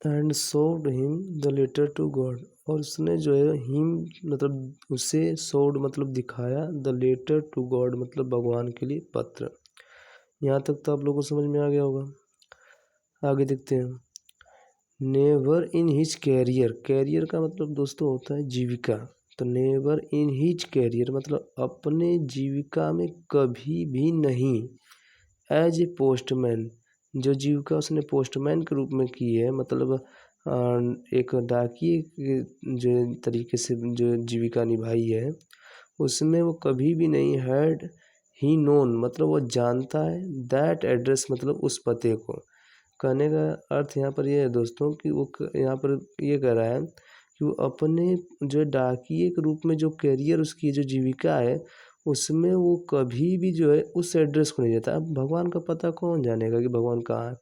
And showed him the letter to God, और उसने जो है हिम मतलब उसे सोड मतलब दिखाया, द लेटर टू गॉड मतलब भगवान के लिए पत्र। यहाँ तक तो आप लोगों को समझ में आ गया होगा। आगे देखते हैं। Never in his career, career का मतलब दोस्तों होता है जीविका। तो नेवर इन हिज कैरियर मतलब अपने जीविका में कभी भी नहीं, एज ए पोस्टमैन, जो जीविका उसने पोस्टमैन के रूप में की है, मतलब एक डाकिये के जो तरीके से जो जीविका निभाई है, उसमें वो कभी भी नहीं हैड ही नोन मतलब वो जानता है, दैट एड्रेस मतलब उस पते को। कहने का अर्थ यहाँ पर ये है दोस्तों कि वो यहाँ पर ये कह रहा है कि वो अपने जो डाकिये के रूप में जो करियर उसकी जो जीविका है, उसमें वो कभी भी जो है उस एड्रेस को नहीं देता। अब भगवान का पता कौन जानेगा कि भगवान कहाँ है?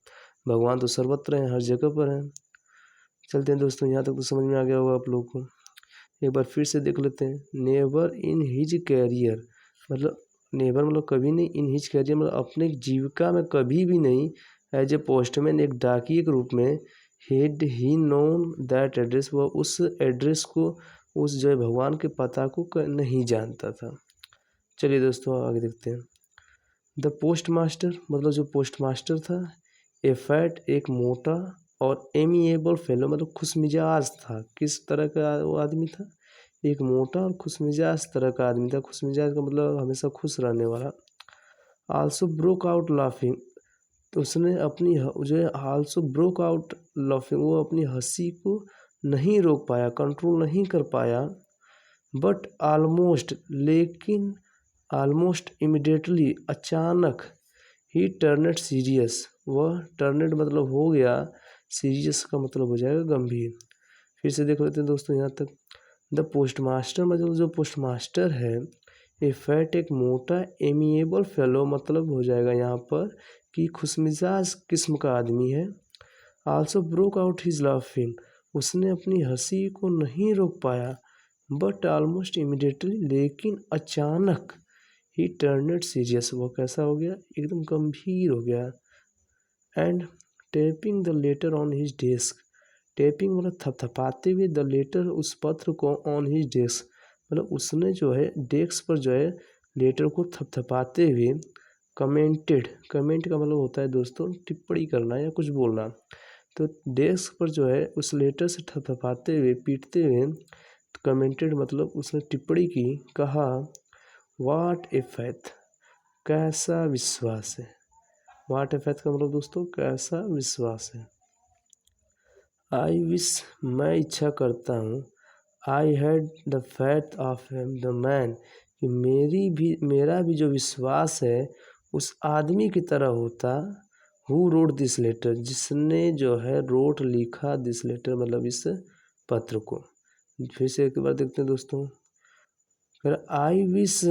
भगवान तो सर्वत्र हैं, हर जगह पर हैं। चलते हैं दोस्तों, यहाँ तक तो समझ में आ गया होगा आप लोग को। एक बार फिर से देख लेते हैं। नेवर इन हिज कैरियर मतलब नेवर मतलब कभी नहीं, इन हिज कैरियर मतलब अपने जीविका में कभी भी नहीं, एज ए पोस्टमैन एक डाकिये के रूप में, head he known that address वह उस एड्रेस को, उस जो है भगवान के पता को नहीं जानता था। चलिए दोस्तों आगे देखते हैं। द पोस्ट मास्टर मतलब जो पोस्ट मास्टर था, ए फैट एक मोटा और एमिएबल फेलो मतलब खुशमिजाज था। किस तरह का वो आदमी था? एक मोटा और खुशमिजाज तरह का आदमी था। खुशमिजाज का मतलब हमेशा खुश रहने वाला। आल्सो ब्रोक आउट लाफिंग, तो उसने अपनी जो है आल्सो ब्रोक आउट लाफिंग, वो अपनी हंसी को नहीं रोक पाया, कंट्रोल नहीं कर पाया। बट ऑलमोस्ट लेकिन ऑलमोस्ट इमिडिएटली अचानक, ही टर्नेड सीरियस, वह टर्नेड मतलब हो गया, सीरियस का मतलब हो जाएगा गंभीर। फिर से देख लेते हैं दोस्तों यहाँ तक। द पोस्ट मास्टर मतलब जो पोस्ट मास्टर है, ए फैट एक मोटा, एमिएबल फेलो मतलब हो जाएगा यहाँ पर कि खुशमिजाज किस्म का आदमी है। Also broke out his laughing, उसने अपनी हंसी को नहीं रोक पाया। बट ऑलमोस्ट इमिडिएटली लेकिन अचानक, ही टर्नेड सीरियस, वो कैसा हो गया? एकदम गंभीर हो गया। And tapping the later on his desk, tapping मतलब थपथपाते हुए, द लेटर उस पत्र को, ऑन हिज डेस्क मतलब उसने जो है डेस्क पर जो है लेटर को थपथपाते हुए, कमेंटेड, कमेंट का मतलब होता है दोस्तों टिप्पणी करना या कुछ बोलना। तो डेस्क पर जो है उस लेटर से थपथपाते हुए, पीटते हुए, कमेंटेड मतलब उसने टिप्पणी की, कहा, वाट ए फैथ, कैसा विश्वास है। वाट ए फैथ का मतलब दोस्तों कैसा विश्वास है। आई विश, मैं इच्छा करता हूँ, I had the faith of the man, कि मेरा भी जो विश्वास है उस आदमी की तरह होता, हु रोड दिस लेटर, जिसने जो है रोट लिखा, दिस लेटर मतलब इस पत्र को। फिर से एक बार देखते हैं दोस्तों। फिर I wish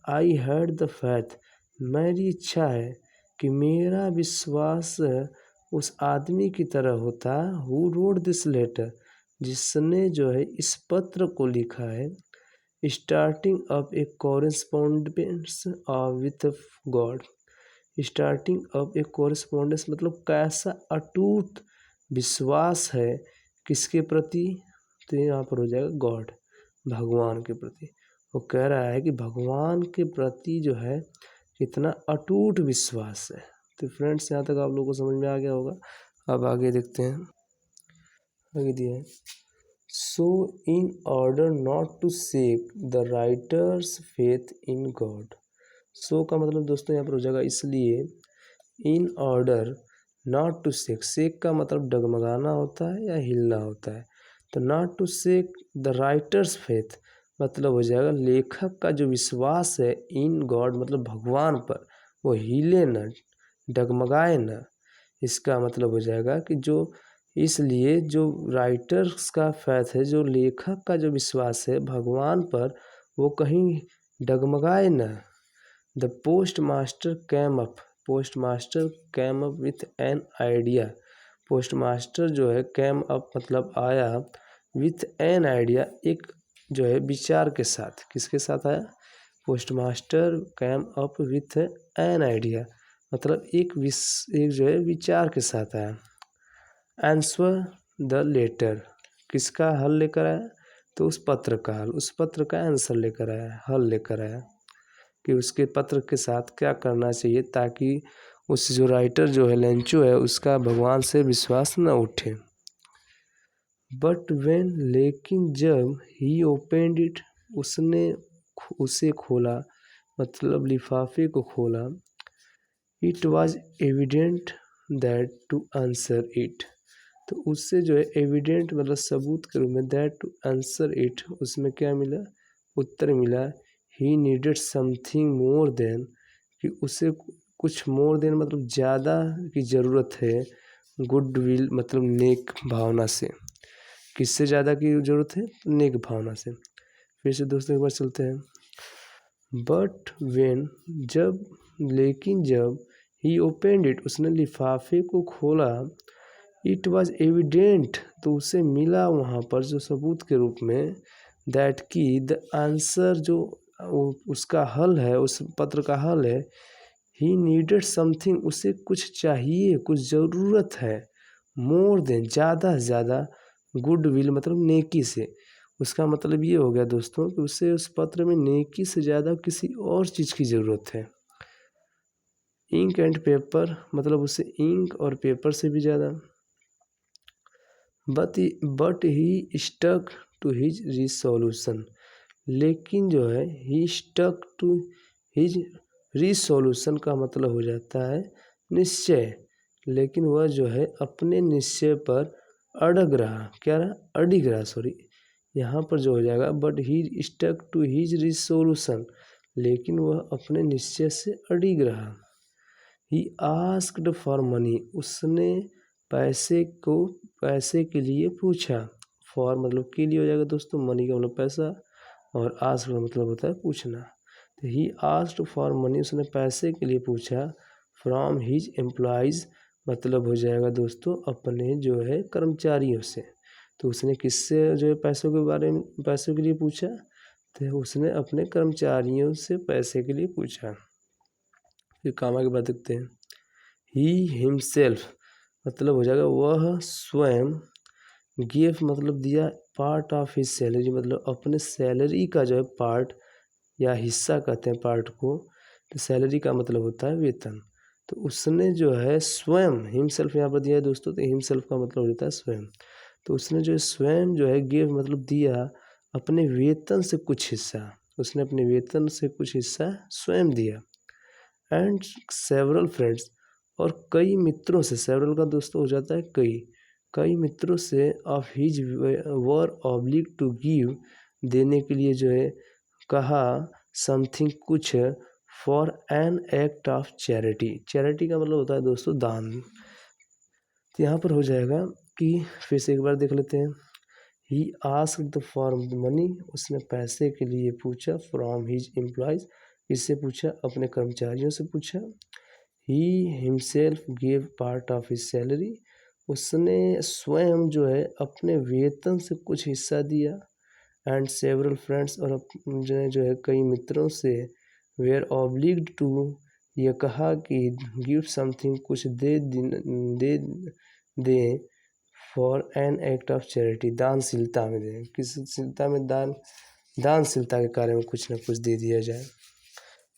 I had the faith, मेरी इच्छा है कि मेरा विश्वास उस आदमी की तरह होता, हु रोड दिस लेटर, जिसने जो है इस पत्र को लिखा है, starting up A correspondence with God, starting up A correspondence मतलब कैसा अटूट विश्वास है, किसके प्रति? तो यहाँ पर हो जाएगा गॉड, भगवान के प्रति। वो कह रहा है कि भगवान के प्रति जो है कितना अटूट विश्वास है। तो फ्रेंड्स यहाँ तक आप लोगों को समझ में आ गया होगा। अब आगे देखते हैं। आगे दिया है, so in order not to shake the writers faith in God. So का मतलब दोस्तों यहाँ पर हो जाएगा इसलिए, in order not to shake, shake का मतलब डगमगाना होता है या हिलना होता है। तो not to shake the writers faith मतलब हो जाएगा लेखक का जो विश्वास है, इन गॉड मतलब भगवान पर, वो हिले न, डगमगाए न। इसका मतलब हो जाएगा कि जो, इसलिए जो राइटर्स का फेथ है, जो लेखक का जो विश्वास है भगवान पर, वो कहीं डगमगाए न। The post master cam up, post master cam up with an idea, post master जो है कैम अप मतलब आया, विथ एन आइडिया एक जो है विचार के साथ। किसके साथ आया? Post master cam up with an idea मतलब एक जो है विचार के साथ आया। आंसर द लेटर, किसका हल लेकर आया, तो उस पत्र का हल, उस पत्र का आंसर लेकर आया, हल लेकर आया कि उसके पत्र के साथ क्या करना चाहिए ताकि उस जो राइटर जो है लेंचो है उसका भगवान से विश्वास न उठे। बट वेन, लेकिन जब ही ओपेंड इट, उसने उसे खोला, मतलब लिफाफे को खोला, it was evident that to answer it, तो उससे जो है एविडेंट मतलब सबूत के रूप में, दैट टू आंसर इट, उसमें क्या मिला, उत्तर मिला, he needed something more than, कि उसे कुछ मोर देन मतलब ज़्यादा की ज़रूरत है, गुड विल मतलब नेक भावना से, किससे ज़्यादा की ज़रूरत है, नेक भावना से। फिर से दोस्तों एक बार चलते हैं। बट वेन, जब, लेकिन जब, ही ओपेंड इट, उसने लिफाफे को खोला, इट वॉज एविडेंट, तो उसे मिला वहाँ पर जो सबूत के रूप में, दैट की द आंसर, जो उसका हल है, उस पत्र का हल है, ही नीडेड समथिंग, उसे कुछ चाहिए, कुछ ज़रूरत है, मोर देन ज़्यादा से ज़्यादा, गुड विल मतलब नेकी से, उसका मतलब ये हो गया दोस्तों कि उसे उस पत्र में नेकी से ज़्यादा किसी और चीज़ की ज़रूरत है। इंक एंड पेपर, मतलब उसे इंक और पेपर से भी ज़्यादा। But he stuck to his resolution, लेकिन जो है he stuck to his resolution का मतलब हो जाता है निश्चय, लेकिन वह जो है अपने निश्चय पर अड़ग रहा, क्या रहा, अडिग रहा, सॉरी, यहाँ पर जो हो जाएगा but he stuck to his resolution, लेकिन वह अपने निश्चय से अडिग रहा। ही आस्क्ड फॉर मनी, उसने पैसे के लिए पूछा, फॉर मतलब के लिए हो जाएगा दोस्तों, मनी का मतलब पैसा, और आस्क का मतलब होता है पूछना, तो ही आस्क्ड फॉर मनी, उसने पैसे के लिए पूछा, फ्रॉम हिज एम्प्लॉइज, मतलब हो जाएगा दोस्तों अपने जो है कर्मचारियों से, तो उसने किससे जो है पैसों के बारे में, पैसों के लिए पूछा, तो उसने अपने कर्मचारियों से पैसे के लिए पूछा। फिर कामा के बाद देखते हैं, ही हिमसेल्फ, मतलब हो जाएगा वह स्वयं, गिव मतलब दिया, पार्ट ऑफ हिज सैलरी, मतलब अपने सैलरी का जो है पार्ट या हिस्सा कहते हैं पार्ट को, तो सैलरी का मतलब होता है वेतन, तो उसने जो है स्वयं, हिमसेल्फ यहाँ पर दिया है दोस्तों, तो हिमसेल्फ का मतलब होता है स्वयं, तो उसने जो है स्वयं जो है गिव मतलब दिया, अपने वेतन से कुछ हिस्सा, उसने अपने वेतन से कुछ हिस्सा स्वयं दिया। एंड सेवरल फ्रेंड्स, और कई मित्रों से, सेवरल का दोस्तों हो जाता है कई, कई मित्रों से of his were obliged to give, देने के लिए जो है कहा, समथिंग कुछ, for an act of charity, charity का मतलब होता है दोस्तों दान, तो यहाँ पर हो जाएगा कि फिर से एक बार देख लेते हैं, ही आस्क्ड फॉर मनी, उसने पैसे के लिए पूछा, फ्रॉम हिज एम्प्लॉयज, इससे पूछा, अपने कर्मचारियों से पूछा। He himself give part of his salary, उसने स्वयं जो है अपने वेतन से कुछ हिस्सा दिया। एंड सेवरल फ्रेंड्स, और जो है कई मित्रों से, वेयर ऑब्लिग्ड टू, यह कहा कि गिव समथिंग कुछ दे दें, for an act of charity, दानशीलता में दें, किसशीलता में, दानशीलता के कार्य में कुछ ना कुछ दे दिया जाए।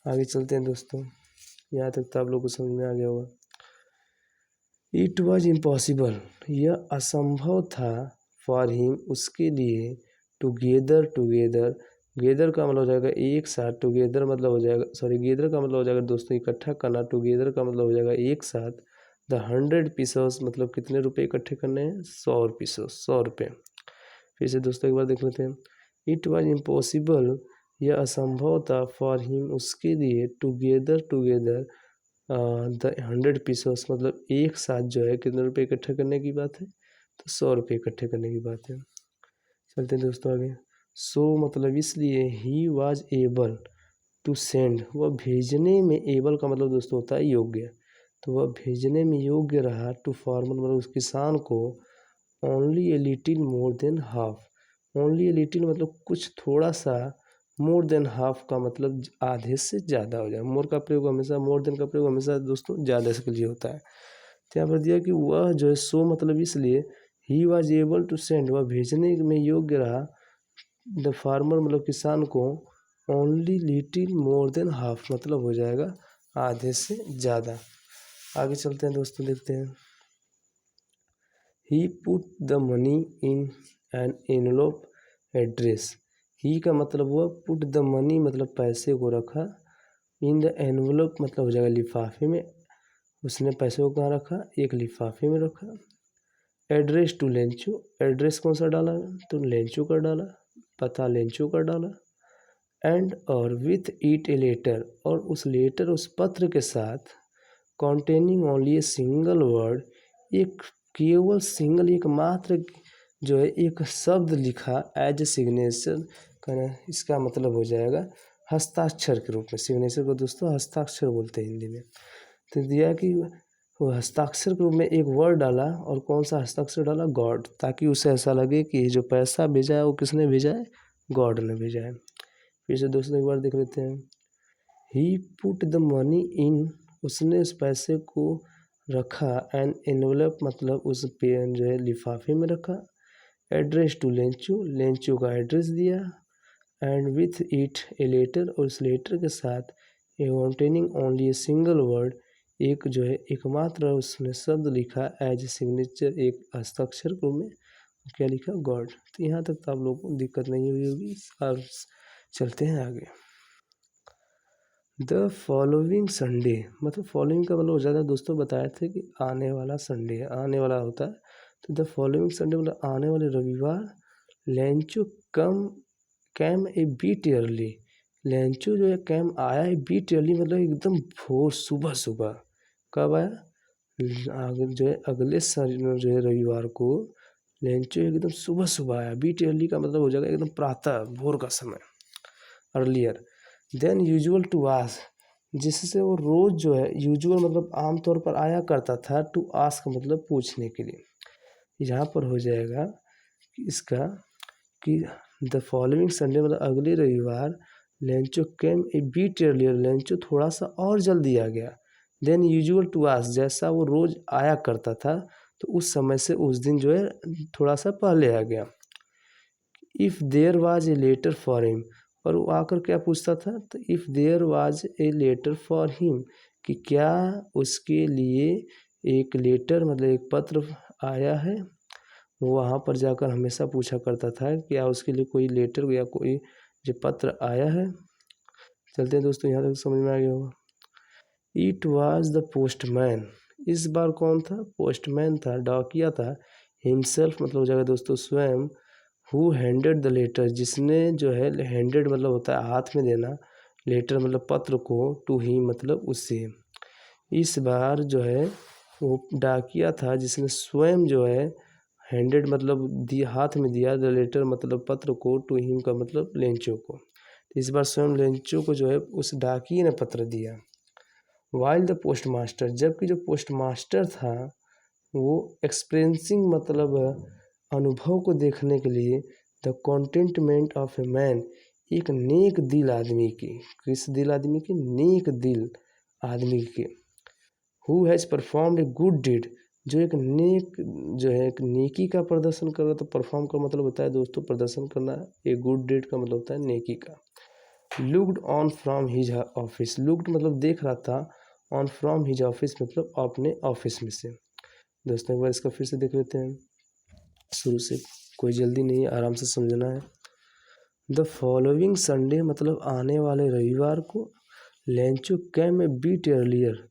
आगे चलते हैं दोस्तों, यहाँ तक तो आप लोग को समझ में आ गया होगा। इट वॉज इम्पॉसिबल, यह असंभव था, फॉर हिम उसके लिए, टुगेदर, गेदर का मतलब हो जाएगा एक साथ, टुगेदर मतलब हो जाएगा, सॉरी गेदर का मतलब हो जाएगा दोस्तों इकट्ठा करना, टुगेदर का मतलब हो जाएगा एक साथ, द 100 पीसेस मतलब कितने रुपए इकट्ठे करने हैं, 100 पीसेस, 100 रुपये। फिर से दोस्तों एक बार देख लेते हैं, इट वॉज इम्पॉसिबल, यह असंभव था, फॉर हिम उसके लिए, टुगेदर द 100 पीसेस मतलब एक साथ जो है कितने रुपए इकट्ठे करने की बात है, तो 100 रुपये इकट्ठे करने की बात है। चलते हैं दोस्तों आगे। सो मतलब इसलिए, he was able to send, वह भेजने में, एबल का मतलब दोस्तों होता है योग्य, तो वह भेजने में योग्य रहा, टू फार्मर मतलब उस किसान को, only a little more than half, only a little मतलब कुछ थोड़ा सा, मोर देन हाफ का मतलब आधे से ज़्यादा हो जाए, मोर का प्रयोग हमेशा, मोर देन का प्रयोग हमेशा दोस्तों ज़्यादा के लिए होता है, तो यहाँ पर दिया कि वह जो है, सो मतलब इसलिए, he was able to send, वह भेजने में योग्य रहा, द फार्मर मतलब किसान को, only little more than half मतलब हो जाएगा आधे से ज़्यादा। आगे चलते हैं दोस्तों, देखते हैं। He put the money in an envelope address. He का मतलब हुआ पुट द मनी मतलब पैसे को रखा, इन द एनवेलप मतलब हो जाएगा लिफाफे में, उसने पैसे को कहाँ रखा, एक लिफाफे में रखा। एड्रेस टू लेंचू, एड्रेस कौन सा डाला तो लेंचू का डाला, पता लेंचू का डाला। एंड और विथ इट ए लेटर, और उस लेटर उस पत्र के साथ, containing only a single word, एक केवल सिंगल एक मात्र जो है एक शब्द लिखा, एज ए सिग्नेचर करना, इसका मतलब हो जाएगा हस्ताक्षर के रूप में। सिग्नेचर को दोस्तों हस्ताक्षर बोलते हैं हिंदी में। तो दिया कि वो हस्ताक्षर के रूप में एक वर्ड डाला, और कौन सा हस्ताक्षर डाला, गॉड, ताकि उसे ऐसा लगे कि जो पैसा भेजा है वो किसने भेजा है, गॉड ने भेजा है। फिर से दोस्तों एक बार देख लेते हैं। ही पुट द मनी इन, उसने उस पैसे को रखा, एन एनवेलप मतलब उस पेन जो है लिफाफे में रखा। एड्रेस टू लेंचू, लेंचू का एड्रेस दिया। And with it a letter, और उस लेटर के साथ a containing only a single word, एक जो है एकमात्र उसने शब्द लिखा, एज ए सिग्नेचर एक हस्ताक्षर को में क्या लिखा, गॉड। तो यहाँ तक तो आप लोगों को दिक्कत नहीं हुई होगी। अब चलते हैं आगे। द फॉलोइंग संडे, मतलब फॉलोइंग का मतलब हो जाता है दोस्तों, बताए थे कि आने वाला संडे, आने वाला होता है। तो द फॉलोइंग संडे मतलब आने वाले रविवार, लेंचो कैम ए बीट अर्ली, लेंचो जो है कैम आया है बीट अर्ली मतलब एकदम भोर सुबह सुबह। कब आया, आगे जो है अगले जो है रविवार को लेंचो एकदम सुबह सुबह आया। बीट अर्ली का मतलब हो जाएगा एकदम प्रातः भोर का समय, earlier than usual to ask, जिससे वो रोज़ जो है, यूजुअल मतलब आमतौर पर आया करता था, टू आस्क मतलब पूछने के लिए। यहाँ पर हो जाएगा इसका कि द फॉलोइंग संडे मतलब अगले रविवार, लेंचो केम ए बीट अर्लियर, लेंचो थोड़ा सा और जल्दी आ गया। देन यूजुअल टू आस्क, जैसा वो रोज़ आया करता था, तो उस समय से उस दिन जो है थोड़ा सा पहले आ गया। If there was a letter for him, और वो आकर क्या पूछता था, तो if there was a letter for him, कि क्या उसके लिए एक लेटर मतलब एक पत्र आया है। वो वहाँ पर जाकर हमेशा पूछा करता था क्या उसके लिए कोई लेटर या कोई जो पत्र आया है। चलते हैं दोस्तों, यहाँ तक समझ में आ गया होगा। इट वाज द पोस्टमैन, इस बार कौन था, पोस्टमैन था, डाकिया था। हिमसेल्फ मतलब हो जाएगा दोस्तों स्वयं। हु हैंडेड द लेटर, जिसने जो है, हैंडेड मतलब होता है हाथ में देना, लेटर मतलब पत्र को, टू ही मतलब उससे। इस बार जो है वो डाकिया था जिसने स्वयं जो है, हैंडेड मतलब दिया, हाथ में दिया, द लेटर मतलब पत्र को, टू हिम का मतलब लेंचो को। इस बार स्वयं लेंचो को जो है उस डाकिए ने पत्र दिया। वाइल द पोस्ट मास्टर, जबकि जो पोस्ट मास्टर था वो एक्सपीरियंसिंग मतलब अनुभव को देखने के लिए, the contentment of a man, एक नेक दिल आदमी की, किस दिल आदमी की, नेक दिल आदमी के। Who has performed a good deed, जो एक नेक जो है एक नेकी का प्रदर्शन कर रहा था। परफॉर्म का मतलब होता है दोस्तों प्रदर्शन करना, एक गुड डीड का मतलब होता है नेकी का। Looked on from his office, looked मतलब देख रहा था, ऑन फ्रॉम हिज ऑफिस मतलब अपने ऑफिस में से। दोस्तों एक बार इसका फिर से देख लेते हैं शुरू से, कोई जल्दी नहीं है, आराम से समझना है। द फॉलोइंग संडे मतलब आने वाले रविवार को, लेंचो कैम ए बीट अर्लियर,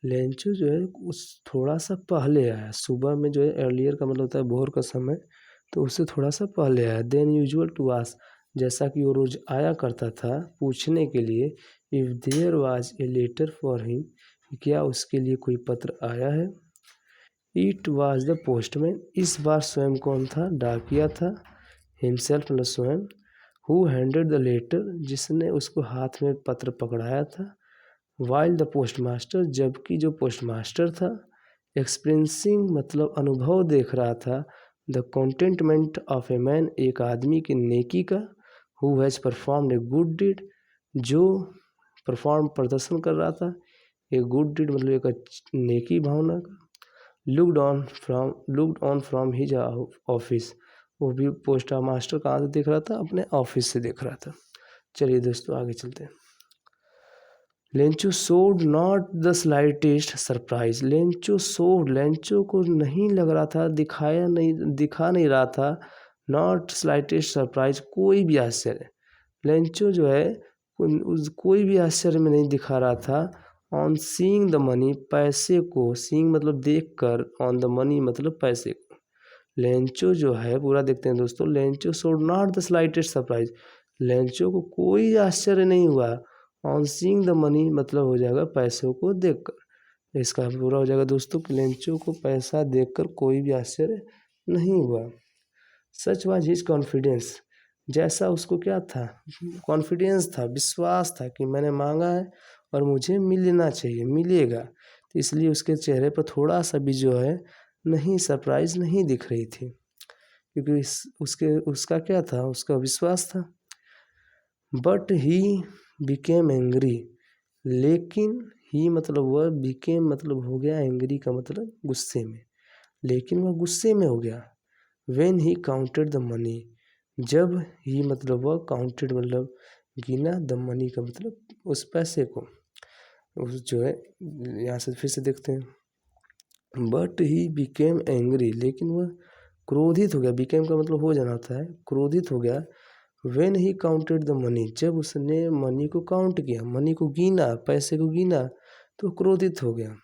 लेंचो जो है उस थोड़ा सा पहले आया। सुबह में जो है अर्लियर का मतलब होता है भोर का समय, तो उससे थोड़ा सा पहले आया। देन यूजुअल टू आस्क, जैसा कि वो रोज़ आया करता था पूछने के लिए। If there was a letter for him, क्या उसके लिए कोई पत्र आया है। इट वाज द पोस्टमैन, इस बार स्वयं कौन था, डाकिया था। हिमसेल्फ मतलब स्वयं। हु हैंडेड द लेटर, जिसने उसको हाथ में पत्र पकड़ाया था। वाइल द पोस्ट मास्टर, जबकि जो पोस्ट मास्टर था एक्सपीरियंसिंग मतलब अनुभव देख रहा था। The contentment of a man, एक आदमी की नेकी का। Who has performed a good deed, जो प्रदर्शन कर रहा था। ए गुड डीड मतलब एक नेकी भावना का। Looked on from his office. वो भी पोस्ट मास्टर कहाँ से देख रहा था? अपने ऑफिस से देख रहा था। चलिए दोस्तों आगे चलते हैं। Lencho showed not the slightest surprise. Lencho को नहीं लग रहा था, दिखा नहीं रहा था, नॉट स्लाइटेस्ट सरप्राइज, कोई भी आश्चर्य। लेंचो जो है कोई भी आश्चर्य में नहीं दिखा रहा था। ऑन सीइंग द मनी, पैसे को, सीइंग मतलब देख कर, ऑन द मनी मतलब पैसे को। लेंचो जो है पूरा देखते हैं दोस्तों। Lencho showed not the slightest surprise, Lencho को कोई आश्चर्य नहीं हुआ। ऑन सीइंग द मनी मतलब हो जाएगा पैसों को देखकर। इसका पूरा हो जाएगा दोस्तों कि लेंचो को पैसा देखकर कोई भी आश्चर्य नहीं हुआ। सच वाज हिज कॉन्फिडेंस, जैसा उसको क्या था? कॉन्फिडेंस था, विश्वास था कि मैंने मांगा है और मुझे मिलना चाहिए, मिलेगा। तो इसलिए उसके चेहरे पर थोड़ा सा भी जो है नहीं, सरप्राइज नहीं दिख रही थी, क्योंकि उसका क्या था? उसका विश्वास था। बट ही बिकेम एंग्री, लेकिन ही मतलब वह, बिकेम मतलब हो गया, एंग्री का मतलब गुस्से में, लेकिन वह गुस्से में हो गया। When he counted the money, जब ही मतलब वह काउंटेड मतलब गिना, द मनी का मतलब उस पैसे को, उस जो है यहाँ से फिर से देखते हैं। बट ही बिकेम एंग्री, लेकिन वह क्रोधित हो गया। बिकेम का मतलब हो जाना होता है, क्रोधित हो गया। When he counted the money, जब उसने मनी को काउंट किया, मनी को गिना, पैसे को गिना, तो क्रोधित हो गया।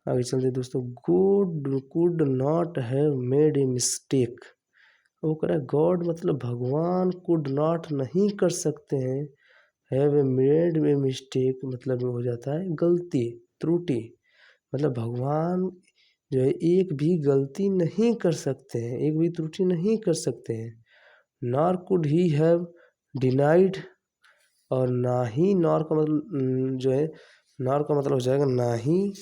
आगे चलते दोस्तों। God could not have made a mistake, वो कह रहा है गॉड मतलब भगवान, कुड नॉट नहीं कर सकते हैं, have a made a mistake मतलब हो जाता है गलती, त्रुटि। मतलब भगवान जो है एक भी गलती नहीं कर सकते हैं, एक भी त्रुटि नहीं कर सकते हैं। Nor could he have denied, और ना ही, नॉर का मतलब जो है, नॉर का मतलब हो जाएगा ना ही,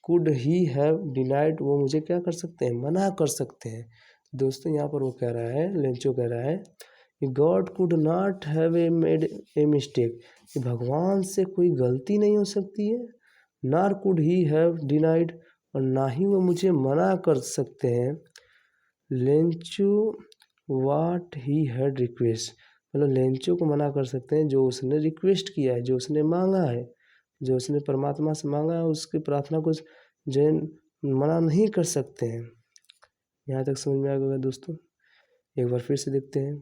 कुड ही हैव डिनाइड, वो मुझे क्या कर सकते हैं? मना कर सकते हैं। दोस्तों यहाँ पर वो कह रहा है, लेंचो कह रहा है कि God could not have a made a mistake, कि भगवान से कोई गलती नहीं हो सकती है। Nor could he have denied, और ना ही वो मुझे मना कर सकते हैं। Lencho what he had request, मतलब लेंचो को मना कर सकते हैं जो उसने रिक्वेस्ट किया है, जो उसने मांगा है, जो उसने परमात्मा से मांगा है, उसकी प्रार्थना को जो है मना नहीं कर सकते हैं। यहाँ तक समझ में आ गया दोस्तों? एक बार फिर से देखते हैं।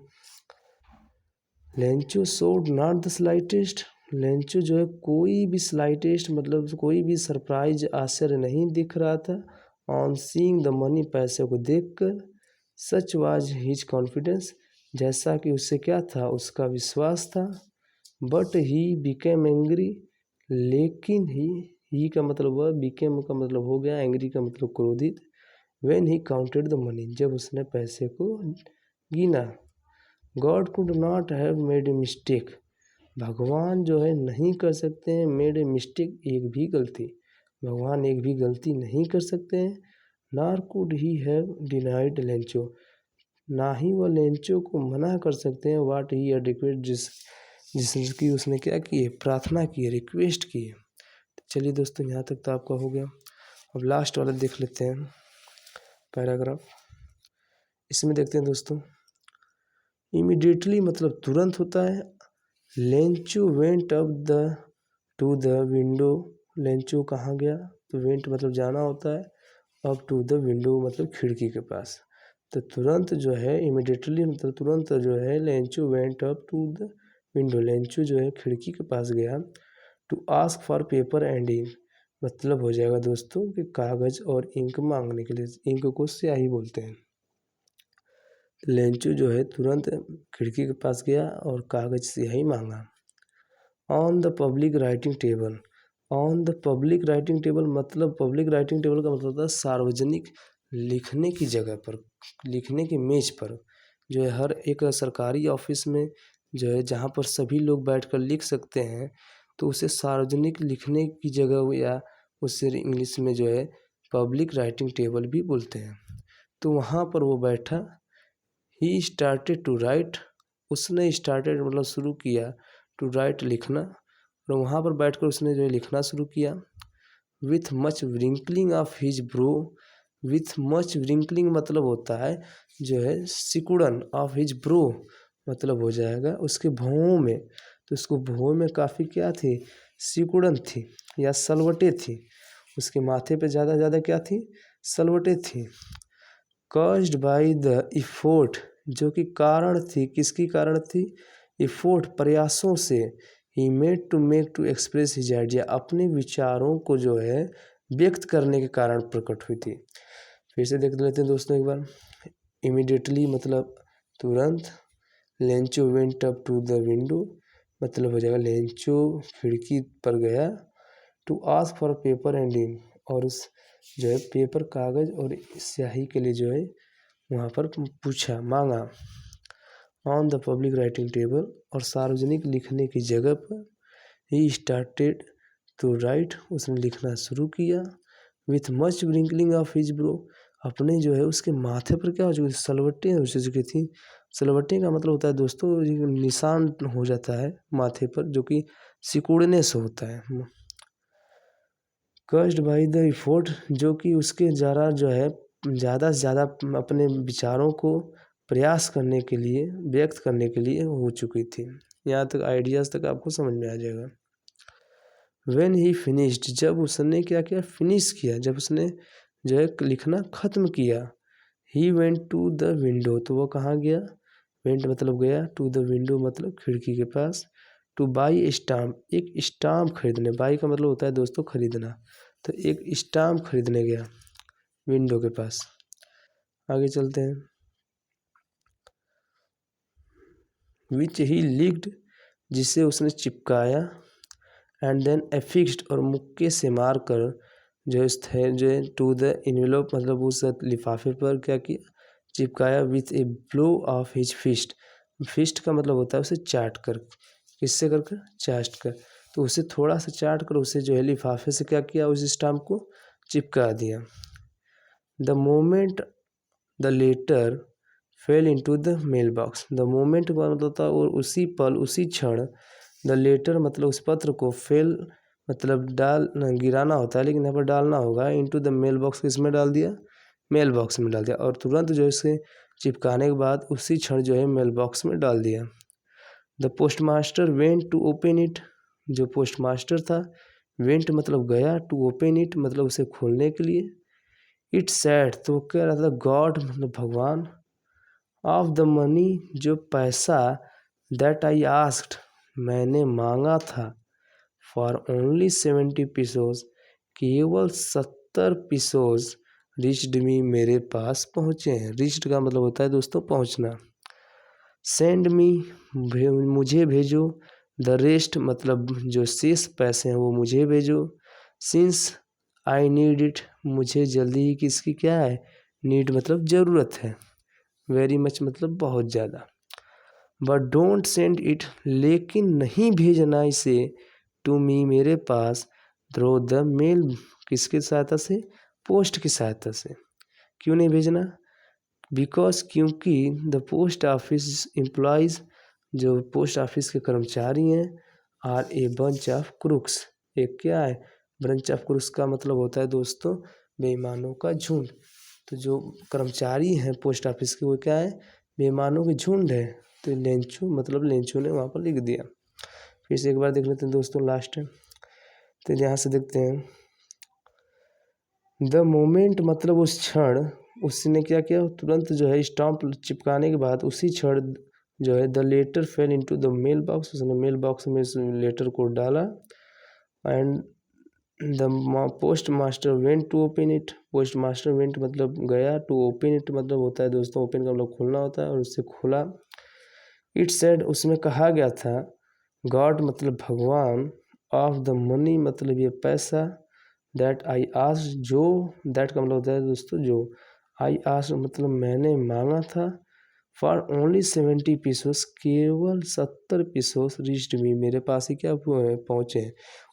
Lencho showed not the slightest, Lencho जो है कोई भी स्लाइटेस्ट मतलब कोई भी सरप्राइज, आश्चर्य नहीं दिख रहा था। ऑन सीइंग द मनी, पैसे को देखकर। सच वाज हिज कॉन्फिडेंस, जैसा कि उससे क्या था? उसका विश्वास था। बट ही बिकेम एंग्री, लेकिन ही का मतलब वह, बिकेम का मतलब हो गया, एंग्री का मतलब क्रोधित। When he counted the money, जब उसने पैसे को गिना। God could not have made a mistake, भगवान जो है नहीं कर सकते हैं मेड ए मिस्टेक, एक भी गलती, भगवान एक भी गलती नहीं कर सकते हैं। Nor could he have denied Lencho, ना ही वह लेंचो को मना कर सकते हैं। वाट ही रिक्वेस्ट, जिसकी उसने क्या की है? प्रार्थना की है, रिक्वेस्ट की है। तो चलिए दोस्तों यहाँ तक तो आपका हो गया। अब लास्ट वाला देख लेते हैं पैराग्राफ। इसमें देखते हैं दोस्तों, इमीडिएटली मतलब तुरंत होता है। Lencho went up the two the window, Lencho कहाँ गया? तो वेंट मतलब जाना होता है, अप टू द विंडो मतलब खिड़की के पास। तो तुरंत जो है, इमीडिएटली मतलब तुरंत जो है, Lencho went up to the window, Lencho जो है खिड़की के पास गया। To ask for paper and ink, मतलब हो जाएगा दोस्तों कि कागज़ और इंक मांगने के लिए, इंक को स्याही बोलते हैं। लेंचो जो है तुरंत खिड़की के पास गया और कागज़ स्याही मांगा। On the public writing table, on the public writing table मतलब, पब्लिक राइटिंग टेबल का मतलब होता है सार्वजनिक लिखने की जगह पर, लिखने की मेज पर, जो है हर एक सरकारी ऑफिस में जो है जहाँ पर सभी लोग बैठकर लिख सकते हैं, तो उसे सार्वजनिक लिखने की जगह, या उससे इंग्लिश में जो है पब्लिक राइटिंग टेबल भी बोलते हैं। तो वहाँ पर वो बैठा। ही स्टार्टेड टू राइट, उसने स्टार्टेड मतलब शुरू किया, टू राइट लिखना, और वहाँ पर बैठकर उसने जो है लिखना शुरू किया। With much wrinkling of his brow. With much wrinkling मतलब होता है जो है सिकुड़न, ऑफ हिज ब्रो मतलब हो जाएगा उसके भौहों में। तो उसको भौहों में काफ़ी क्या थी, सिकुड़न थी या सलवटें थी। उसके माथे पे ज़्यादा क्या थी, सलवटें थी। कॉज्ड बाय द इफोर्ट, जो कि कारण थी, किसकी कारण थी, इफोर्ट प्रयासों से। He made to express his idea, अपने विचारों को जो है व्यक्त करने के कारण प्रकट हुई थी। फिर से देख लेते हैं दोस्तों एक बार। इमीडिएटली मतलब तुरंत। Lencho went up to the window मतलब हो जाएगा लेंचो खिड़की पर गया। To ask for paper and ink, और उस जो है पेपर कागज और स्याही के लिए जो है वहाँ पर पूछा, मांगा। On the public writing table, और सार्वजनिक लिखने की जगह पर। ही स्टार्टेड टू राइट, उसने लिखना शुरू किया। With much wrinkling of his brow, अपने जो है उसके माथे पर क्या हो चुकी, सलवटें हो चुकी थी। सलवटें का मतलब होता है दोस्तों निशान हो जाता है माथे पर, जो कि सिकुड़ने से होता है। कस्ड बाई द इफोर्ट, जो कि उसके ज़रा जो है ज़्यादा से ज़्यादा अपने विचारों को प्रयास करने के लिए, व्यक्त करने के लिए हो चुकी थी। यहाँ तक आइडियाज़ तक आपको समझ में आ जाएगा। व्हेन ही फिनिश्ड, जब उसने क्या किया, फिनिश किया, जब उसने जो है लिखना ख़त्म किया। He went to the window, तो वो कहाँ गया, वेंट मतलब गया, टू द विंडो मतलब खिड़की के पास। टू बाई ए स्टाम्प, एक स्टाम्प खरीदने, बाई का मतलब होता है दोस्तों खरीदना, तो एक स्टाम्प खरीदने गया विंडो के पास। आगे चलते हैं। विच ही लिक्ड, जिसे उसने चिपकाया। एंड देन एफिक्स्ड, और मुक्के से मार कर जो थे जो टू द इन्वेलोप मतलब उस लिफाफे पर क्या किया, चिपकाया। With a blow of his fist, fist का मतलब होता है उसे चाट कर, किससे कर कर, चाट कर। तो उसे थोड़ा सा चाट कर उसे जो है लिफाफे से क्या किया, उस स्टाम्प को चिपका दिया। The moment the letter fell into the mail box, the moment का मतलब होता है और उसी पल, उसी क्षण। द लेटर मतलब उस पत्र को, फेल मतलब गिराना होता है, लेकिन यहाँ पर डालना होगा। इनटू द मेल बॉक्स, किसमें डाल दिया, मेल बॉक्स में डाल दिया, और तुरंत जो इसे चिपकाने के बाद उसी क्षण जो है मेल बॉक्स में डाल दिया। The postmaster went to open it, जो पोस्ट मास्टर था, वेंट मतलब गया, टू ओपन इट मतलब उसे खोलने के लिए। इट सैड, तो क्या रहा था, गॉड मतलब भगवान। ऑफ द मनी, जो पैसा, दैट आई आस्क्ड मैंने मांगा था। फॉर ओनली 70 पीसोस, केवल 70 पीसोस। रिच्ड मी, मेरे पास पहुँचे हैं। रिच्ड का मतलब होता है दोस्तों पहुँचना। सेंड मी, मुझे भेजो। द रेस्ट मतलब जो शेष पैसे हैं वो मुझे भेजो। सिंस आई नीड इट, मुझे जल्दी ही किसकी क्या है, नीड मतलब ज़रूरत है। वेरी मच मतलब बहुत ज़्यादा। बट डोंट सेंड इट, लेकिन नहीं भेजना इसे, टू मी मेरे पास, थ्रो द मेल, किसकी सहायता से, पोस्ट की सहायता से। क्यों नहीं भेजना, बिकॉज क्योंकि द पोस्ट ऑफिस एम्प्लॉयज़, जो पोस्ट ऑफिस के कर्मचारी हैं, are a bunch of crooks, एक क्या है, बंच ऑफ क्रूक्स का मतलब होता है दोस्तों बेईमानों का झुंड। तो जो कर्मचारी हैं पोस्ट ऑफिस के वो क्या है, बेईमानों के झुंड है। तो लेंचो मतलब लेंचो ने वहाँ पर लिख दिया। फिर से एक बार देख लेते हैं दोस्तों लास्ट। तो यहाँ से देखते हैं, द मोमेंट मतलब उस क्षण, उसने क्या किया, तुरंत जो है स्टाम्प चिपकाने के बाद उसी क्षण जो है the letter fell into the mail box, उसने मेल बॉक्स में इस लेटर को डाला। And the postmaster went to open it, postmaster went मतलब गया, टू ओपन इट मतलब होता है दोस्तों ओपन का मतलब खोलना होता है, और उससे खोला। इट सेड, उसमें कहा गया था, गॉड मतलब भगवान, ऑफ द मनी मतलब ये पैसा, दैट आई आस्क, जो, दैट का मतलब होता है दोस्तों जो, आई आस्क मतलब मैंने मांगा था। फॉर ओनली 70 पीसोस, केवल 70 पीसोस। रिच्ड मी, मेरे पास ही क्या पहुँचे।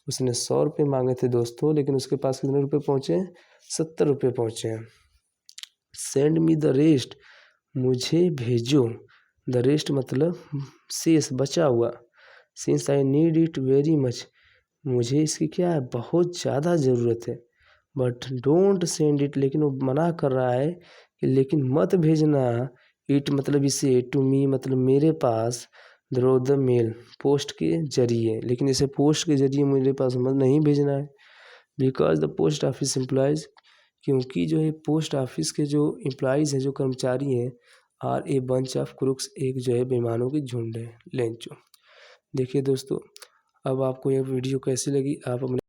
उसने 100 रुपये मांगे थे दोस्तों, लेकिन उसके पास कितने रुपये पहुँचे, 70 रुपये पहुँचे हैं। सेंड मी द रेस्ट, मुझे भेजो। द रेस्ट मतलब शेष बचा हुआ। Since I need it very much, मुझे इसकी क्या है बहुत ज़्यादा ज़रूरत है, बट डोंट सेंड इट, लेकिन वो मना कर रहा है कि लेकिन मत भेजना इट मतलब इसे टू मी मतलब मेरे pass through the mail post के जरिए, लेकिन इसे पोस्ट के जरिए मेरे पास मत नहीं भेजना है। Because the post office employees, क्योंकि जो है पोस्ट ऑफिस के जो एम्प्लॉयज़ हैं, जो कर्मचारी हैं, are a bunch of crooks, एक जो है बेईमानों की झुंड है, लेंचो। देखिए दोस्तों, अब आपको यह वीडियो कैसी लगी आप अपने